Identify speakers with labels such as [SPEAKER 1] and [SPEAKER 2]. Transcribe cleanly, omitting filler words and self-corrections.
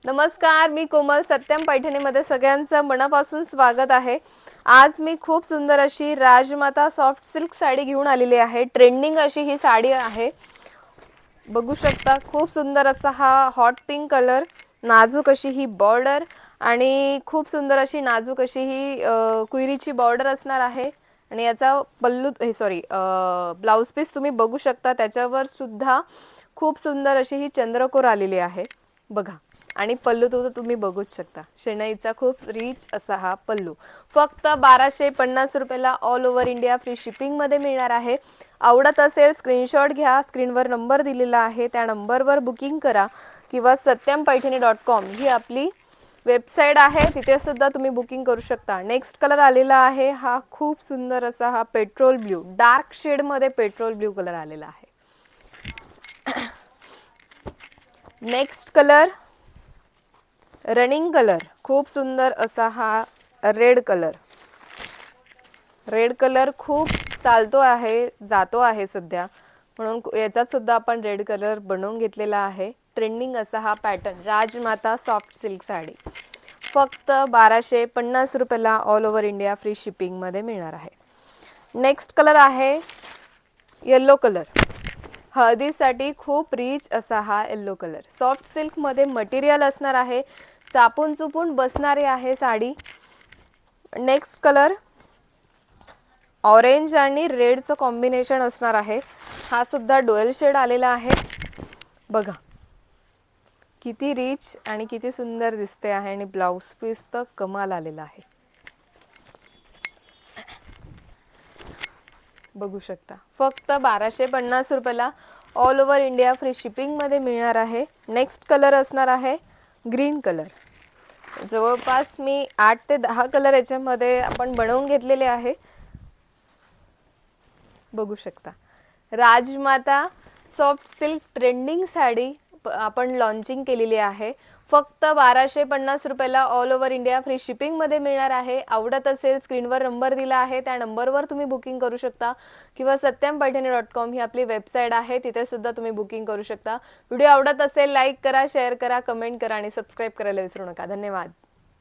[SPEAKER 1] नमस्कार, मी कोमल. सत्यम पैठणीमध्ये सगळ्यांचं मनापासून स्वागत आहे. आज मी खूप सुंदर अशी राजमाता सॉफ्ट सिल्क साडी घेऊन आलेली आहे. ट्रेंडिंग अशी ही साडी आहे. बघू शकता, खूप सुंदर असा हा हॉट पिंक कलर, नाजूक अशी ही बॉर्डर आणि खूप सुंदर अशी नाजूक अशी ही कुयरीची बॉर्डर असणार आहे. आणि याचा पल्लू ब्लाउज पीस तुम्ही बघू शकता. त्याच्यावर सुद्धा खूप सुंदर अशी ही चंद्रकोर आलेली आहे बघा. आणि पल्लू तो तुम्ही बघूच शकता. शेणाईचा खूप रिच असा हा पल्लू. फक्त 1250 रुपयाला all over India free shipping मध्ये मिळणार आहे. आवडत असेल स्क्रीनशॉट घ्या. स्क्रीनवर नंबर दिलेला आहे, त्या नंबरवर बुकिंग करा किंवा satyampaithani.com ही आपली वेबसाईट आहे, तिथे सुद्धा तुम्ही बुकिंग करू शकता. नेक्स्ट कलर आलेला आहे हा खूप सुंदर असा हा पेट्रोल ब्ल्यू, डार्क शेड मध्ये पेट्रोल ब्ल्यू कलर आलेला आहे. नेक्स्ट कलर रनिंग कलर, खूप सुंदर असा हा रेड कलर. रेड कलर खूप चालतो आहे, जातो आहे सध्या, म्हणून याचा सुद्धा आपण रेड कलर बनवून घेतलेला आहे. ट्रेंडिंग असा हा पॅटर्न, राजमाता सॉफ्ट सिल्क साडी फक्त 1250 रुपयाला all over India free shipping मध्ये मिळणार आहे. नेक्स्ट कलर आहे येलो कलर. हळदीसाठी खूप रिच असा हा येलो कलर. सॉफ्ट सिल्क मध्ये मटेरियल असणार आहे, चापून चुपून बसणारी आहे साडी. नेक्स्ट कलर ऑरेंज आणि रेडचं कॉम्बिनेशन असणार आहे. हा सुद्धा डुअल शेड आलेला आहे बघा. किती रिच आणि किती सुंदर दिसते आहे. आणि ब्लाउज पीस तर कमाल आलेला आहे, बघू शकता. फक्त 1250 रुपयाला all over India free shipping मध्ये मिळणार आहे. नेक्स्ट कलर असणार आहे ग्रीन कलर. जवळपास मी 8 ते 10 कलर याच्यामध्ये आपण बनवून घेतलेले आहे, बघू शकता. राजमाता सॉफ्ट सिल्क ट्रेंडिंग साडी आपण लॉन्चिंग केलेली आहे. फक्त 1250 रुपयाला all over India free shipping मध्ये मिळणार आहे. आवडत असेल स्क्रीनवर नंबर दिला आहे, त्या नंबरवर तुम्ही बुकिंग करू शकता किंवा satyampaithani.com ही आपली वेबसाईट आहे, तिथे सुद्धा तुम्ही बुकिंग करू शकता. व्हिडिओ आवडत असेल लाईक करा, शेअर करा, कमेंट करा आणि सबस्क्राईब करायला विसरू नका. धन्यवाद.